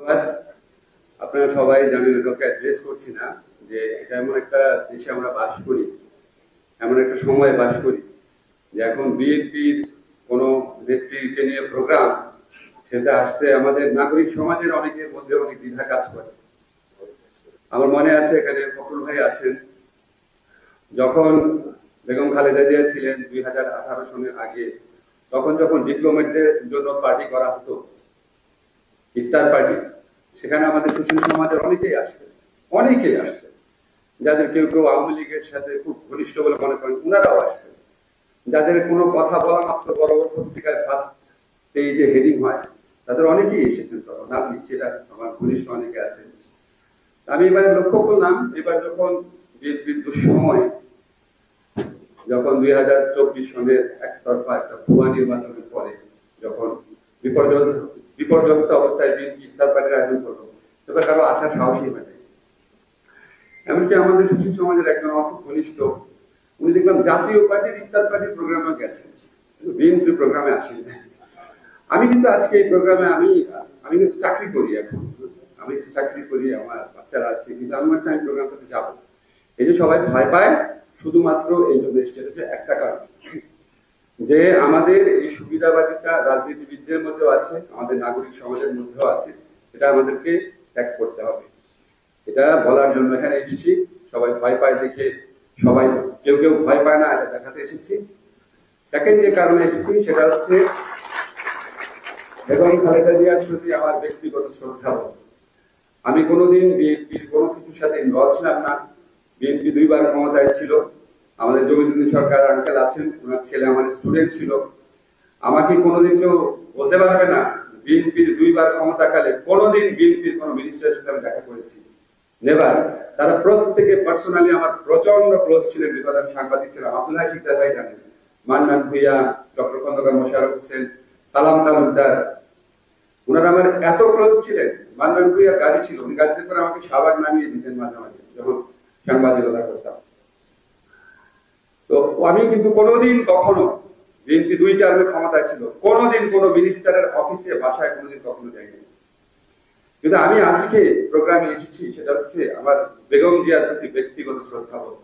ধন্যবাদ। আপনারা সবাই জানেন, এটাকে অ্যাড্রেস করছি না, যে এটা এমন একটা দেশে আমরা বাস করি, এমন একটা সময়ে বাস করি যে এখন বিএনপির কোন নেত্রীকে নিয়ে প্রোগ্রাম, সেটা আসতে আমাদের নাগরিক সমাজের অনেকের মধ্যে অনেক দ্বিধা কাজ করে। আমার মনে আছে এখানে ফখরুল ভাই আছেন, যখন বেগম খালেদা জিয়া ছিলেন 2018 সনের আগে, তখন যখন ডিপ্লোমেটদের জন্য পার্টি করা হতো, ইফতার পার্টি, সেখানে আমাদের সুশীল সমাজের অনেকেই আসতেন, যাদের কেউ কেউ আওয়ামী লীগের সাথে খুব ঘনিষ্ঠ বলে মনে করেন, ওনারাও আসতেন। যাদের কোনো কথা বলা মাত্র বড় বড় পত্রিকায় ফার্স্ট পেজে হেডিং হয়, তাদের অনেকেই এসেছেন। তখন নাম নিচ্ছে, আমার ঘনিষ্ঠ অনেকে আছেন। আমি এবারে লক্ষ্য করলাম, এবার যখন বিএনপির দুঃসময়, যখন 2024 সনের একতরফা একটা ভুয়া নির্বাচনের পরে যখন বিপর্যস্ত অবস্থায় বিএনপি ইফতার পার্টির আয়োজন করলো, এবার কারো আশা সাহসী হয়। এমনকি আমাদের সুশীল সমাজের একজন অল্প ঘনিষ্ঠ, উনি দেখলাম জাতীয় পার্টির ইফতার পার্টির প্রোগ্রামে গেছেন, বিএনপি প্রোগ্রামে আসেন। আমি কিন্তু আজকে এই প্রোগ্রামে আমি কিন্তু চাকরি করি, এখন আমি চাকরি করি, আমার বাচ্চারা আছে, কিন্তু আমি হচ্ছে আমি প্রোগ্রামটাতে যাবো। এই যে সবাই ভয় পায়, শুধুমাত্র এই জন্য এসেছে একটা কারণ, যে আমাদের এই সুবিধাবাদিতা রাজনীতিবিদদের মধ্যেও আছে, আমাদের নাগরিক সমাজের মধ্যেও আছে, এটা আমাদেরকে ত্যাগ করতে হবে। এটা বলার জন্য এখানে এসেছি। সবাই ভয় পায় দেখে, সবাই কেউ ভয় পায় না, এটা দেখাতে এসেছি। সেকেন্ড যে কারণে এসেছি সেটা হচ্ছে বেগম খালেদা জিয়ার প্রতি আমার ব্যক্তিগত শ্রদ্ধাবোধ। আমি কোনোদিন বিএনপির কোনো কিছুর সাথে ইনভলভ ছিলাম না। বিএনপি 2 বার ক্ষমতায় ছিল, আমাদের জমিরুদ্দিন সরকার আঙ্কেল আছেন, ওনার ছেলে আমার স্টুডেন্ট ছিল। আমাকে কোনোদিন কেউ বলতে পারবে না বিএনপির 2 বার ক্ষমতাকালে কোনোদিন বিএনপির কোন মিনিস্টারের সাথে আমি দেখা করেছি, নেভার। তারা প্রত্যেকে পার্সোনালি আমার প্রচন্ড ক্লোজ ছিলেন। বিপদ আমি সাংবাদিক ছিলাম, আব্দুল্লাহ শিকদার ভাই জানেন, মান্নান ভুইয়া, ডক্টর খন্দকার মোশাররফ হোসেন, সালাম তালুকদার, ওনারা আমার এত ক্লোজ ছিলেন। মান্নান ভুইয়ার গাড়ি ছিল, উনি গাড়িতে করে আমাকে শাহবাগ নামিয়ে দিতেন মাঝে মাঝে যখন সাংবাদিকতা করতাম। তো আমি কিন্তু কোনোদিন কখনো, বিএনপি 2 টার্মে ক্ষমতায় ছিল, কোনোদিন কোন মিনিস্টারের অফিসে বাসায় কোনোদিন কখনো যাইনি। কিন্তু আমি আজকে প্রোগ্রামে এসেছি, সেটা হচ্ছে আমার বেগম জিয়ার প্রতি ব্যক্তিগত শ্রদ্ধাবোধ।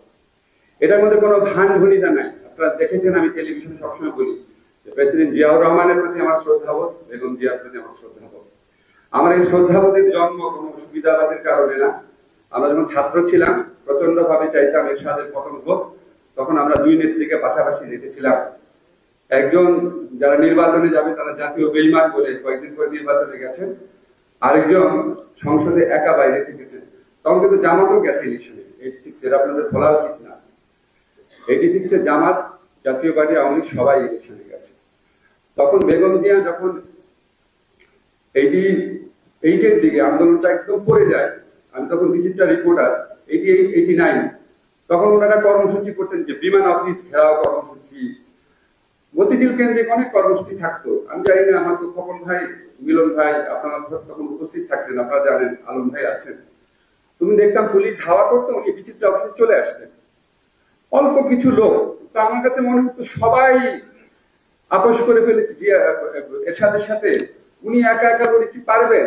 এটার মধ্যে কোনো ভান ভনিতা নাই। আপনারা দেখেছেন, আমি টেলিভিশনে সবসময় বলি যে প্রেসিডেন্ট জিয়াউর রহমানের প্রতি আমার শ্রদ্ধাবোধ, বেগম জিয়ার প্রতি আমার শ্রদ্ধাবোধ। আমার এই শ্রদ্ধাবোধের জন্ম কোনো সুবিধাবাদের কারণে না। আমরা যখন ছাত্র ছিলাম, প্রচন্ড ভাবে চাইতাম এরশাদের পতন হোক। তখন আমরা 2 নেত্রীকে পাশাপাশি রেখেছিলাম। একজন যারা নির্বাচনে যাবে তারা জাতীয় বেঈমান বলে কয়েকদিন পরে নির্বাচনে গেছেন, আরেকজন সংসদে একা বাইরে থেকেছেন। তখন কিন্তু জামাতও গেছে ইলেকশনে, 86 এর, আপনাদের বলা উচিত না। 86 এর জামাত, জাতীয় পার্টি, আওয়ামী লীগ সবাই ইলেকশনে গেছে। তখন বেগম জিয়া যখন 88 দিকে আন্দোলনটা একদম পড়ে যায়, আমি তখন বিচিত্রা রিপোর্টার, 88, 89, তখন ওনারা কর্মসূচি করতেন, যে বিমান অফিস ঘেরাও কর্মসূচি, মতিঝিল কেন্দ্রিক অনেক কর্মসূচি থাকতো। আমি জানি না, হয়তো খোকন ভাই, মিলন ভাই আপনারা তখন উপস্থিত থাকতেন, আপনারা জানেন, আলম ভাই আছেন। তুমি দেখতাম পুলিশ ধাওয়া করতো, উনি বিচিত্র অফিসে চলে আসতেন, অল্প কিছু লোক। তো আমার কাছে মনে হতো সবাই আপোষ করে ফেলেছে যে এরশাদের সাথে, উনি একা একা বলে কি পারবেন,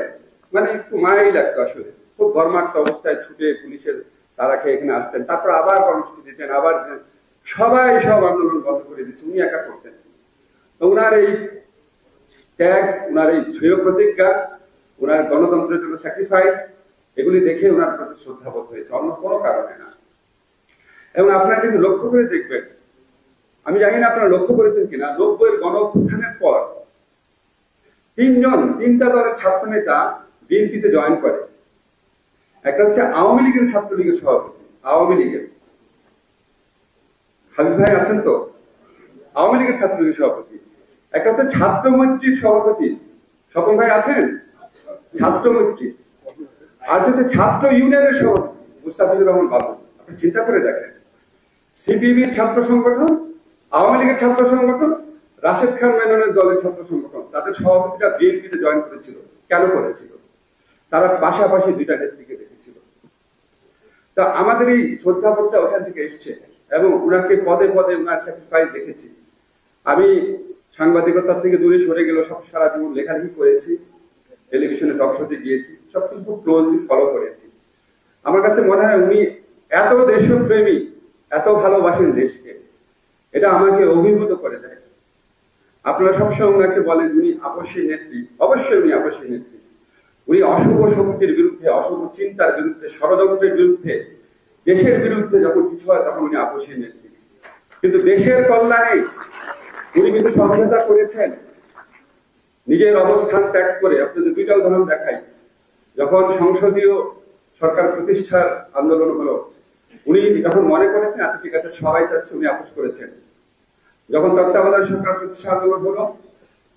মানে একটু মায়াই লাগতো আসলে। খুব ঘর্মাক্ত অবস্থায় ছুটে পুলিশের তারা খেয়ে এখানে আসতেন, তারপর আবার কর্মসূচি দিতেন, আবার সবাই সব আন্দোলন বন্ধ করে দিচ্ছে, উনি একা করতেন। তো উনার এই ত্যাগ, উনার এই ঝেয় প্রতিজ্ঞা, উনার গণতন্ত্রের জন্য স্যাক্রিফাইস, এগুলি দেখে উনার প্রতি শ্রদ্ধাবোধ হয়েছে, অন্য কোনো কারণে না। এবং আপনারা কিন্তু লক্ষ্য করে দেখবেন, আমি জানি না আপনারা লক্ষ্য করেছেন কিনা, 90 এর গণঅভ্যুত্থানের পর 3টা দলের ছাত্র নেতা বিএনপিতে জয়েন করে। একটা হচ্ছে আওয়ামী লীগের ছাত্রলীগের সভাপতি, আওয়ামী লীগের হাবিব ভাই আছেন তো, আওয়ামী লীগের ছাত্রলীগের সভাপতি। একটা হচ্ছে ছাত্র মৈত্রীর সভাপতি, স্বপন ভাই আছেন, ছাত্র মৈত্রী। আর হচ্ছে ছাত্র ইউনিয়নের সভাপতি মুস্তাফিজুর রহমান বাবু। আপনি চিন্তা করে দেখেন, সিপিবির ছাত্র সংগঠন, আওয়ামী লীগের ছাত্র সংগঠন, রাশেদ খান মেননের দলের ছাত্র সংগঠন, তাদের সভাপতিটা বিএনপিতে জয়েন করেছিল। কেন করেছিল? তারা পাশাপাশি 2টা নেত্রীকে দেখেছিল। তা আমাদের এই শ্রদ্ধাবোধটা ওখান থেকে এসছে, এবং উনাকে পদে পদে উনার স্যাক্রিফাইস দেখেছি। আমি সাংবাদিকতার থেকে দূরে সরে গেল, সব সারা জীবন লেখালেখি করেছি, টেলিভিশনে টক শোতে গিয়েছি, সবকিছু খুব ক্লোজলি ফলো করেছি। আমার কাছে মনে হয় উনি এত দেশপ্রেমী, এত ভালোবাসেন দেশকে, এটা আমাকে অভিভূত করে দেয়। আপনারা সবসময় ওনাকে বলেন উনি আপসী নেত্রী, অবশ্যই উনি আপসী নেত্রী। উনি অশুভ শক্তির বিরুদ্ধে, অশুভ চিন্তার বিরুদ্ধে, ষড়যন্ত্রের বিরুদ্ধে, দেশের বিরুদ্ধে যখন কিছু হয় তখন উনি আপসী নেত্রী। কিন্তু দেশের কল্যাণে উনি কিন্তু সমঝোতা করেছেন, নিজের অবস্থান ত্যাগ করে। আপনাদের দুইটা উদাহরণ দেখাই। যখন সংসদীয় সরকার প্রতিষ্ঠার আন্দোলন হলো, উনি যখন মনে করেছেন আচ্ছা ঠিক আছে সবাই চাচ্ছে, উনি আপোষ করেছেন। যখন তত্ত্বাবধায়ক সরকার প্রতিষ্ঠা আন্দোলন হলো,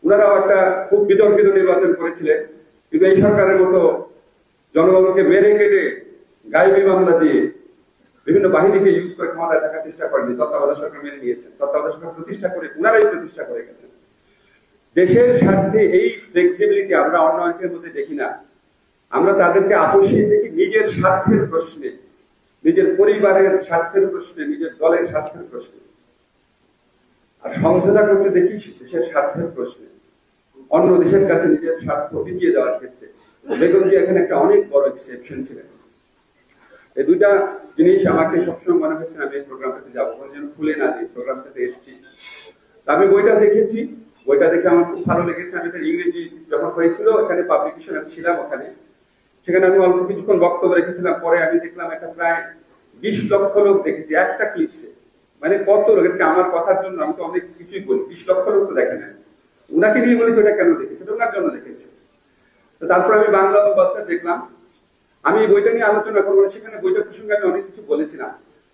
ওনারাও একটা খুব বিতর্কিত নির্বাচন করেছিলেন, কিন্তু এই সরকারের মতো জনগণকে মেরে কেটে গায়েবী মামলা দিয়ে বিভিন্ন বাহিনীকে ইউজ করে ক্ষমতায় থাকার চেষ্টা করেনি। তত্ত্বাবধায়ক সরকার মেনে নিয়েছেন, তত্ত্বাবধায়ক সরকার প্রতিষ্ঠা করে ওনারাই প্রতিষ্ঠা করে গেছেন। দেশের স্বার্থে এই ফ্লেক্সিবিলিটি আমরা অন্য অনেকের মধ্যে দেখি না। আমরা তাদেরকে আপোষী দেখি নিজের স্বার্থের প্রশ্নে, নিজের পরিবারের স্বার্থের প্রশ্নে, নিজের দলের স্বার্থের প্রশ্নে। আর সমঝোতা করতে দেখি দেশের স্বার্থের প্রশ্নে, অন্য দেশের কাছে নিজের স্বার্থ বিকিয়ে দেওয়ার ক্ষেত্রে। বেগম জিয়া এখানে একটা অনেক বড় এক্সেপশন ছিলেন। এই দুইটা জিনিস আমাকে সবসময় মনে হচ্ছে আমি এই প্রোগ্রামটাতে যাবো, যেন খুলে না দিই, প্রোগ্রামটাতে এসেছি। আমি বইটা দেখেছি, বইটা দেখে আমার খুব ভালো লেগেছে। আমি এটা ইংরেজি যখন হয়েছিল এখানে পাবলিকেশনে ছিলাম, ওখানে সেখানে আমি অল্প কিছুক্ষণ বক্তব্য রেখেছিলাম। পরে আমি দেখলাম এটা প্রায় 20 লক্ষ লোক দেখেছি একটা ক্লিপসে। মানে কত লোক, এটা আমার কথার জন্য আমি তো অনেক কিছুই বলি, 20 লক্ষ লোক তো দেখে নেন। উনাকে নিয়ে বলেছে ওটা কেন দেখেছে, এটা ওনার জন্য দেখেছে। তো তারপর আমি বাংলা অনুবাদটা দেখলাম। আমি এই বইটা নিয়ে আলোচনা করবো না, সেখানে বইটা প্রসঙ্গে আমি অনেক কিছু বলেছিলাম।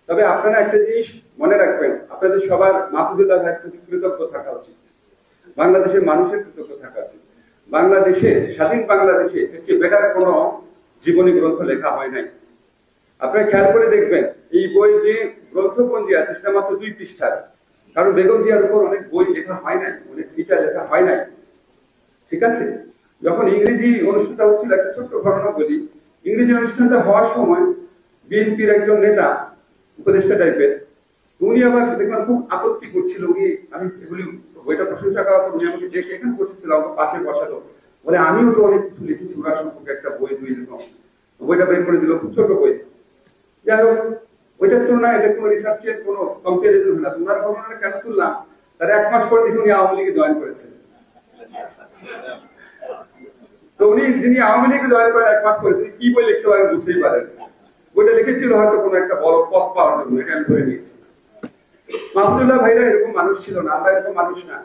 তবে আপনারা একটা জিনিস মনে রাখবেন, আপনাদের সবার মাহফুজুল্লাহ ভাইয়ের প্রতি কৃতজ্ঞ থাকা উচিত, বাংলাদেশের মানুষের কৃতজ্ঞ থাকা উচিত। বাংলাদেশে, স্বাধীন বাংলাদেশে এর চেয়ে বেটার কোনো জীবনী গ্রন্থ লেখা হয় নাই। আপনারা খেয়াল করে দেখবেন এই বই যে গ্রন্থপঞ্জি আছে সেটা মাত্র 2 পৃষ্ঠার। কারণ বেগম জিয়ার উপর অনেক বই লেখা হয় নাই, অনেক ফিচার লেখা হয় নাই, ঠিক আছে। যখন ইংরেজি অনুষ্ঠানটা হচ্ছিল, একটা ছোট্ট ঘটনা বলি। ইংরেজি অনুষ্ঠানটা হওয়ার সময় বিএনপির একজন নেতা, উপদেষ্টা টাইপের, উনি আবার দেখলাম খুব আপত্তি করছিল। উনি, আমি এগুলি বইটা প্রশংসা করার পর উনি আমাকে ডেকে এখানে বসেছিল, আমার পাশে বসালো, বলে আমিও তো অনেক কিছু লিখেছি ওনার সম্পর্কে, একটা বই বইটা বের করে দিল, খুব ছোট বই। যাই হোক, ওইটার তুলনায় এটা কোনো রিসার্চের কোনো কম্পারিজন হয় না। ওনার ঘটনাটা কেন তুললাম, তার 1 মাস পরে দেখুন উনি আওয়ামী লীগে জয়েন করেছেন। তো উনি যিনি আওয়ামী লীগে জয়েন করেন 1 মাস পরে, তিনি কি বই লিখতে পারেন বুঝতেই পারেন। বইটা লিখেছিল হয়তো কোনো একটা বড় পদ পাওয়ার জন্য, এটা আমি ধরে নিয়েছি। মাহফুজুল্লাহ ভাইরা এরকম মানুষ ছিল না, আমরা এরকম মানুষ না।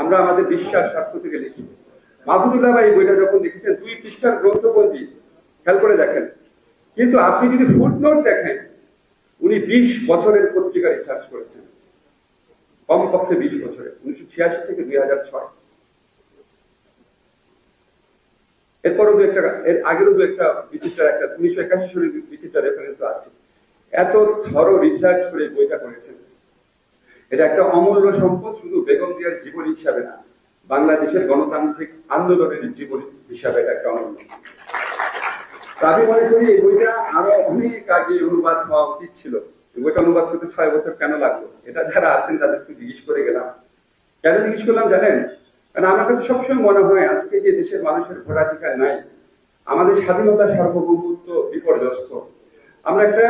আমরা আমাদের বিশ্বাস স্বার্থ থেকে লিখি। মাহফুজুল্লাহ ভাই বইটা যখন লিখেছেন 2 পৃষ্ঠার গ্রন্থপঞ্জি, খেয়াল করে দেখেন। কিন্তু আপনি যদি ফুটনোট দেখেন, উনি 20 বছরের পত্রিকা রিসার্চ করেছেন, কমপক্ষে 20 বছরে, 1986 থেকে 2006। এরপরও এর আগেরও একটা বিচিত্র, একটা 1981 সালের বিচিত্র রেফারেন্স আছে। এত থরো রিসার্চ করে বইটা করেছেন। এটা একটা অমূল্য সম্পদ, শুধু বেগম জিয়ার জীবনী হিসাবে না, বাংলাদেশের গণতান্ত্রিক আন্দোলনের জীবনী হিসাবে এটা একটা অমূল্য। আমি মনে করি এই বইটা আরো অনেক আগে অনুবাদ হওয়া উচিত ছিল। বইটা অনুবাদ করতে 6 বছর কেন লাগলো, এটা যারা আছেন তাদেরকে জিজ্ঞেস করে গেলাম। কেন জিজ্ঞেস করলাম জানেন? কারণ আমার কাছে সবসময় মনে হয় আজকে যে দেশের মানুষের ভোটাধিকার নাই, আমাদের স্বাধীনতা সার্বভৌমত্ব বিপর্যস্ত। আমরা একটা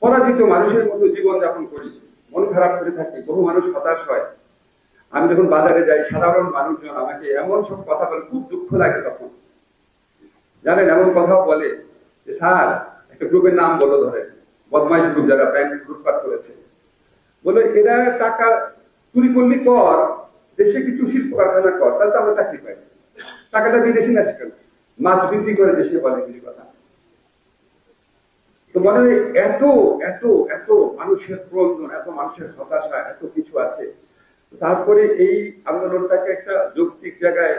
পরাজিত মানুষের মতো জীবন যাপন করি, মন খারাপ করে থাকি, বহু মানুষ হতাশ হয়। আমি যখন বাজারে যাই, সাধারণ মানুষজন আমাকে এমন সব কথা বলে, খুব দুঃখ লাগে তখন। জানেন, এমন কথাও বলে যে স্যার, একটা গ্রুপের নাম বলো, ধরে বদমাইশ গ্রুপ, যারা ব্যাংক লুটপাট করেছে, বলে এরা টাকা চুরি করলি কর, দেশে কিছু শিল্প কারখানা কর, তাহলে তো আমরা চাকরি পাই। টাকাটা বিদেশে না সেখানে মাছ বিক্রি করে দেশে, বলে কিছু কথা। তো মনে হয় এত এত এত মানুষের প্রয়োজন, এত মানুষের হতাশা, এত কিছু আছে। তারপরে এই আন্দোলনটাকে একটা যৌক্তিক জায়গায়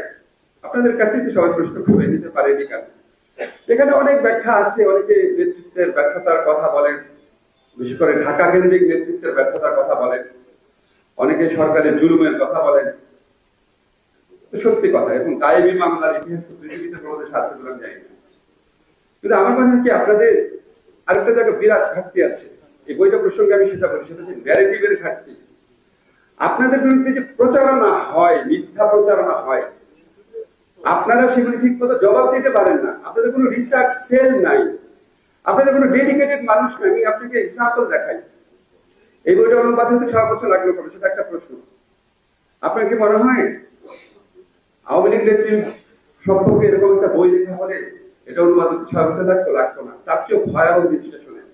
আপনাদের কাছে তো সবাই প্রশ্ন করে নিতে পারেনি কেন? এখানে অনেক ব্যাখ্যা আছে। অনেকে নেতৃত্বের ব্যর্থতার কথা বলেন, বিশেষ করে ঢাকা কেন্দ্রিক নেতৃত্বের ব্যর্থতার কথা বলেন, অনেকে সরকারের জুলুমের কথা বলেন। সত্যি কথা, এবং গায়েবী মামলার ইতিহাস তো পৃথিবীতে কোনো দেশে আছে বলে আমি জানি না। কিন্তু আমার মনে হয় কি, আপনাদের আরেকটা জায়গায় বিরাট ঘাটতি আছে। এই বইটা প্রসঙ্গে আমি সেটা বলি, সেটা হচ্ছে ন্যারেটিভের ঘাটতি। আপনাদের বিরুদ্ধে যে প্রচারণা হয়, মিথ্যা প্রচারণা হয়, আপনারা সেগুলি ঠিক মতো জবাব দিতে পারেন না। আপনাদের কোনো রিসার্চ সেল নাই, আপনাদের কোনো ডেডিকেটেড মানুষ নাই। আমি আপনাকে এক্সাম্পল দেখাই। এই বইটা অনুবাদ হতে 6 বছর লাগলো কেন, সেটা একটা প্রশ্ন। আপনার কি মনে হয় আওয়ামী লীগ নেত্রী সম্পর্কে এরকম একটা বই লেখা হলে এটা অনুবাদ হতে 6 বছর লাগতো না? তার চেয়ে ভয়াবহ জিনিসটা শোনেন।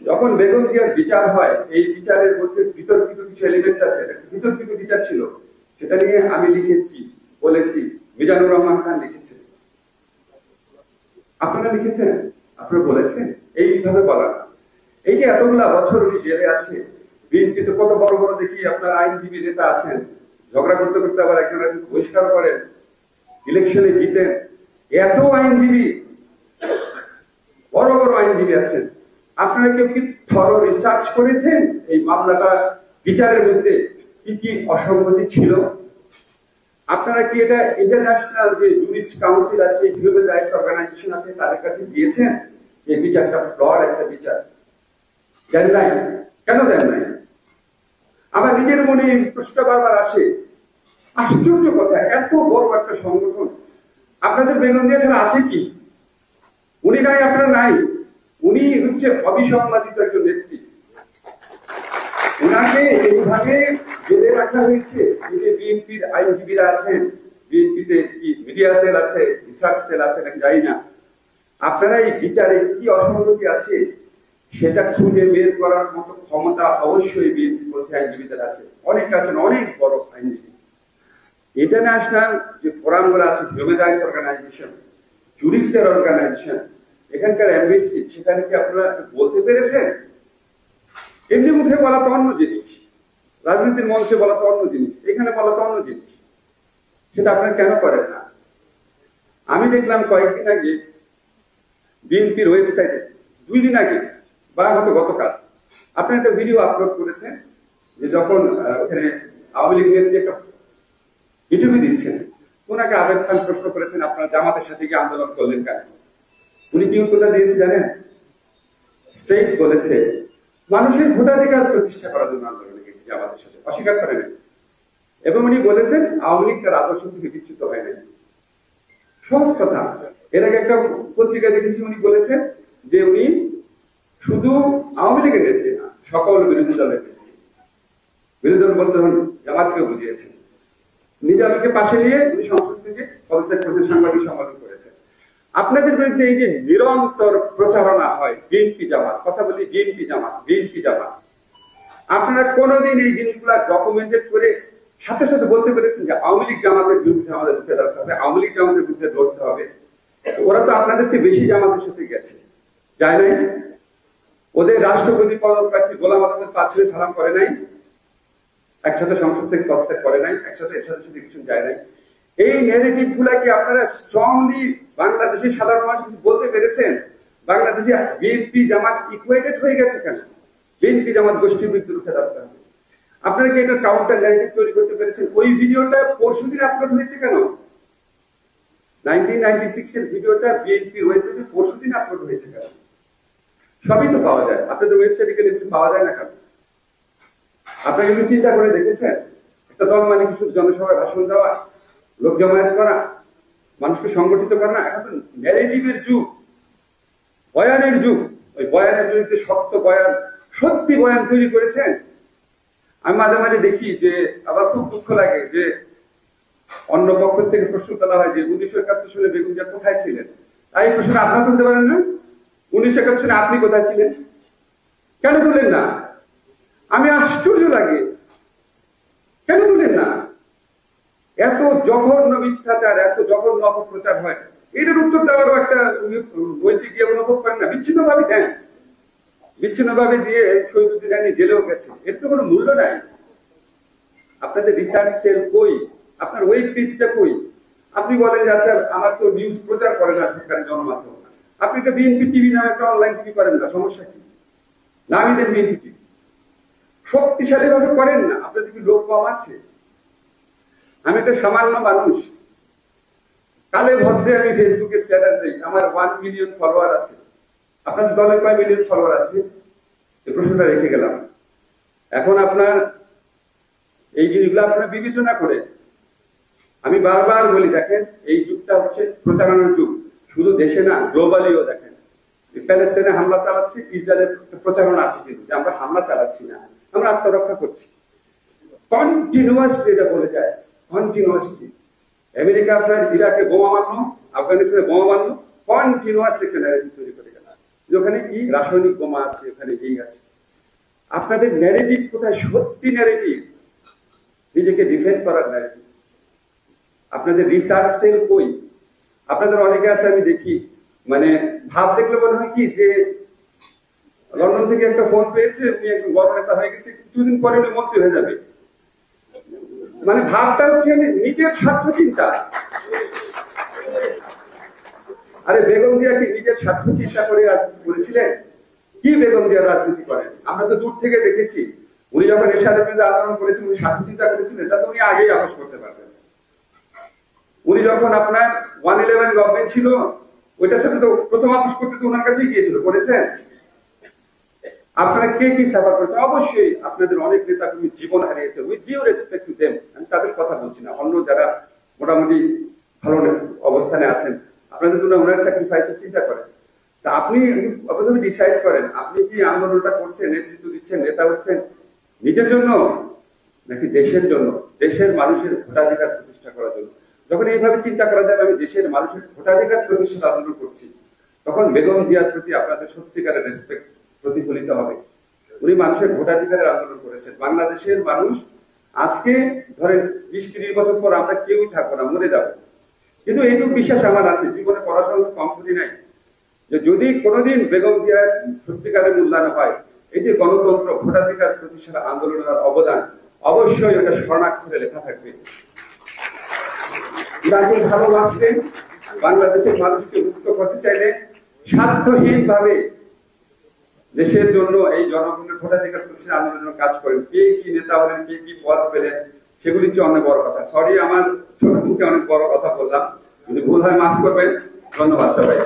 যখন বেগম জিয়ার বিচার হয়, এই বিচারের মধ্যে বিতর্কিত কিছু এলিমেন্ট আছে, বিতর্কিত বিচার ছিল, সেটা নিয়ে আমি লিখেছি, বলেছি, মিজানুর রহমান খান লিখেছেন, আপনারা লিখেছেন, আপনারা বলেছেন। এইভাবে বলা না। এই যে এতগুলা বছর উনি জেলে আছে, বিএনপিতে কত বড় বড় দেখি আপনার আইনজীবী নেতা আছেন, ঝগড়া করতে করতে আবার একজন বহিষ্কার করেন, ইলেকশনে জিতেন। এত আইনজীবী, বড় বড় আইনজীবী আছেন, আপনারা কেউ কি থরো রিসার্চ করেছেন এই মামলাটা বিচারের মধ্যে কি কি অসঙ্গতি ছিল? আপনারা কি এটা ইন্টারন্যাশনাল যে জুরিস্ট কাউন্সিল আছে, হিউম্যান রাইটস অর্গানাইজেশন আছে, তাদের কাছে দিয়েছেন যে বিচারটা ফ্লড একটা বিচার? দেন নাই। কেন দেন নাই? আমার নিজের মনে প্রশ্ন বারবার আসে, আশ্চর্য কথা, এত বড় একটা সংগঠন, আপনাদের বেগম জিয়া ছাড়া আছে কি? উনি নাই, আপনারা নাই। উনি হচ্ছে অবিসংবাদিত একজন নেত্রী। উনাকে এইভাবে জেলে রাখা হয়েছে। বিএনপির আইনজীবীরা আছেন, বিএনপিতে কি মিডিয়া সেল আছে, রিসার্চ সেল আছে নাকি জানি না, আপনারা এই বিচারে কি অসঙ্গতি আছে সেটা খুঁজে বের করার মতো ক্ষমতা অবশ্যই বিএনপির মধ্যে আইনজীবীদের আছে, অনেক আছেন, অনেক বড় আইনজীবী। ইন্টারন্যাশনাল যে ফোরামগুলো আছে, হিউম্যান রাইটস অর্গানাইজেশন, জুরিস্টের অর্গানাইজেশন, এখানকার এমবেসি, সেখানে কি আপনারা বলতে পেরেছেন? এমনি মুখে বলা তো অন্য জিনিস, রাজনীতির মঞ্চে বলা তো অন্য জিনিস, এখানে বলা তো অন্য জিনিস। সেটা আপনারা কেন করেন না? আমি দেখলাম কয়েকদিন আগে বিএনপির ওয়েবসাইটে, 2 দিন আগে বা হয়তো গতকাল, আপনি একটা ভিডিও আপলোড করেছেন যে যখন ওখানে আওয়ামী লীগ নেত্রী একটা ইন্টারভিউ দিচ্ছেন, ওনাকে আবেদ খান প্রশ্ন করেছেন আপনারা জামাতের সাথে গিয়ে আন্দোলন করলেন কেন? উনি কি উত্তরটা দিয়েছে জানেন? স্ট্রেট বলেছে, মানুষের ভোটাধিকার প্রতিষ্ঠা করার জন্য আন্দোলনে গেছি জামাতের সাথে, অস্বীকার করেন। এবং উনি বলেছেন আওয়ামী লীগ তার আদর্শ থেকে বিচ্যুত হয় নাই। সহজ কথা। এর আগে একটা পত্রিকা দেখেছি, উনি বলেছেন যে উনি শুধু আওয়ামী লীগের নেত্রী না, সকল বিরোধী দলের নেত্রী। বিরোধী দল বলতে জামাতকে বুঝিয়েছেন। নিজামীকে পাশে নিয়ে উনি সংসদ থেকে পদত্যাগ করেছেন, সাংবাদিক সম্মেলন করেছেন। আপনাদের বিরুদ্ধে এই যে নিরন্তর প্রচারণা হয় বিএনপি জামাত, কথা বলি বিএনপি জামাত, বিএনপি জামাত, আপনারা কোনোদিন এই জিনিসগুলা ডকুমেন্টেড করে সাথে সাথে বলতে পেরেছেন যে আওয়ামী লীগ জামাতের বিরুদ্ধে আমাদের রুখে দাঁড়াতে হবে, আওয়ামী লীগ জামাতের বিরুদ্ধে লড়তে হবে? ওরা তো আপনাদের চেয়ে বেশি জামাতের সাথে গেছে, যায় নাই? ওদের রাষ্ট্রপতি পদপ্রার্থী গোলাম আজমের পাশে সালাম করে নাই, একসাথে সংসদ থেকে পদত্যাগ করে নাই, একসাথে এর সাথে সাথে কিছু যায় নাই। এই নেগেটিভ গুলা কি আপনারা স্ট্রংলি বাংলাদেশের সাধারণ মানুষ কিছু বলতে পেরেছেন? বাংলাদেশে বিএনপি জামাত ইকুয়েটেড হয়ে গেছে কেন? বিএনপি জামাত গোষ্ঠীর বিরুদ্ধে রুখে দাঁড়াতে হবে। আপনারা কি এটা কাউন্টার ন্যারেটিভ তৈরি করতে পেরেছেন? ওই ভিডিওটা পরশুদিন আপলোড হয়েছে কেন? 1996 এর ভিডিওটা বিএনপির ওয়েবসাইটে পরশুদিন আপলোড হয়েছে কেন? সবই তো পাওয়া যায়, আপনাদের ওয়েবসাইটে গেলে কিছু পাওয়া যায় না কেন? আপনারা কিন্তু চিন্তা করে দেখেছেন একটা দল মানে কিছু জনসভায় ভাষণ দেওয়া, লোক জমায়েত করা, মানুষকে সংগঠিত করা না? এখন তো ন্যারেটিভের যুগ, বয়ানের যুগ। ওই বয়ানের বিরুদ্ধে শক্ত বয়ান, সত্যি বয়ান তৈরি করেছেন। আমি মাঝে মাঝে দেখি যে আবার খুব দুঃখ লাগে যে অন্য পক্ষ থেকে প্রশ্ন তোলা হয় যে 1971 সালে বেগম জিয়া কোথায় ছিলেন। তাই প্রশ্ন আপনারা তুলতে পারেন না? 1971 সালে আপনি কোথায় ছিলেন? কেন তুলেন না? আমি আশ্চর্য লাগে, কেন তুলেন না? এত জঘন্য মিথ্যাচার, এত জঘন্য অপপ্রচার হয়, এটার উত্তর দেওয়ারও একটা বইতে গিয়ে অনুভব করেন না? বিচ্ছিন্ন ভাবে দেন, বিচ্ছিন্ন ভাবে দিয়ে শহীদুদ্দিন রানী জেলেও গেছে, এর তো কোনো মূল্য নাই। আপনাদের রিসার্চ সেল কই? আপনার ওয়েব পেজটা কই? আপনি বলেন যে আচ্ছা আমার তো নিউজ প্রচার করে না সরকারি গণমাধ্যম, আপনি তো বিএনপি টিভি নামে একটা অনলাইন টিভি করেন না, সমস্যা কি? নামই দেন বিএনপি টিভি, শক্তিশালী ভাবে করেন না। আপনাদের কি লোক কম আছে? আমি একটা সামান্য মানুষ, কালে ভদ্রে আমি ফেসবুকে স্ট্যাটাস দিই, আমার 1 মিলিয়ন ফলোয়ার আছে। আপনার দলের কয় মিলিয়ন ফলোয়ার আছে? এই প্রশ্নটা রেখে গেলাম। এখন আপনার এই জিনিসগুলো আপনারা বিবেচনা করে, আমি বারবার বলি, দেখেন এই যুগটা হচ্ছে প্রচারণার যুগ, শুধু দেশে না গ্লোবালিও। দেখেন প্যালেস্টাইনে হামলা চালাচ্ছে, ইসরায়েলের প্রচারণা আছে কিন্তু যে আমরা হামলা চালাচ্ছি না, আমরা আত্মরক্ষা করছি। কন্টিনিউয়াসলি এটা বলে যায়, কন্টিনিউয়াসলি। আমেরিকা আপনার ইরাকে বোমা মারলো, আফগানিস্তানে বোমা মারলো, কন্টিনিউয়াসলি একটা ন্যারেটিভ তৈরি করে গেল যে ওখানে কি রাসায়নিক বোমা আছে, ওখানে এই আছে। আপনাদের ন্যারেটিভ কোথায়? সত্যি ন্যারেটিভ, নিজেকে ডিফেন্ড করার ন্যারেটিভ। আপনাদের রিসার্চ সেল কই? আপনাদের অনেকে আছে আমি দেখি, মানে ভাব দেখলে মনে হয় কি যে লন্ডন থেকে একটা ফোন পেয়েছে, উনি একটু বড় নেতা হয়ে গেছে, কিছুদিন পরে উনি মন্ত্রী হয়ে যাবে। মানে ভাবটা হচ্ছে নিজের স্বার্থ চিন্তা। আরে বেগম জিয়া কি নিজের স্বার্থ চিন্তা করে রাজনীতি করেছিলেন? কি বেগম জিয়া রাজনীতি করেন? আমরা তো দূর থেকে দেখেছি, উনি যখন এরশাদের বিরুদ্ধে আন্দোলন করেছেন, উনি স্বার্থ চিন্তা করেছিলেন, এটা তো উনি আগেই আপোষ করতে পারবেন। উনি যখন আপনার 111 গভর্নমেন্ট ছিল, ওইটার সাথে তো প্রথম আপোষ করতে তো ওনার কাছেই গিয়েছিল, করেছেন? আপনারা কে কি সাফার করেছেন? অবশ্যই আপনাদের অনেক নেতা কর্মী জীবন হারিয়েছে, with due respect to them, আমি তাদের কথা বলছি না, অন্য যারা মোটামুটি ভালো অবস্থানে আছেন, আপনাদের জন্য ওনার স্যাক্রিফাইসের চিন্তা করেন। তা আপনি প্রথমে ডিসাইড করেন, আপনি কি আন্দোলনটা করছেন, নেতৃত্ব দিচ্ছেন, নেতা হচ্ছেন নিজের জন্য নাকি দেশের জন্য, দেশের মানুষের ভোটাধিকার প্রতিষ্ঠা করার জন্য? যখন এইভাবে চিন্তা করা যাবে আমি দেশের মানুষের ভোটাধিকার প্রতিষ্ঠার আন্দোলন করছি, তখন বেগম জিয়ার প্রতি আপনাদের সত্যিকারের রেসপেক্ট প্রতিফলিত হবে। উনি মানুষের ভোটাধিকারের আন্দোলন করেছেন। বাংলাদেশের মানুষ আজকে ধরেন 20-30 বছর পর আমরা কেউই থাকবো না, মরে যাবো, কিন্তু এইটুকু বিশ্বাস আমার আছে, জীবনে পড়াশোনা কম করি নাই, যে যদি কোনোদিন বেগম জিয়ার সত্যিকারের মূল্যায়ন হয়, এই যে গণতন্ত্র ভোটাধিকার প্রতিষ্ঠার আন্দোলনের অবদান, অবশ্যই ওটা স্বর্ণাক্ষরে লেখা থাকবে। উনি ভালোবাসতেন, বাংলাদেশের মানুষকে মুক্ত করতে চাইলে স্বার্থহীন ভাবে দেশের জন্য এই জনগণের ভোটাধিকার প্রতিষ্ঠার আন্দোলনের কাজ করেন। কে কি নেতা হলেন, কে কি পদ পেলেন, সেগুলির চেয়ে অনেক বড় কথা। সরি, আমার ছোট মুখে অনেক বড় কথা বললাম, যদি ভুল হয় মাফ করবেন। ধন্যবাদ সবাই।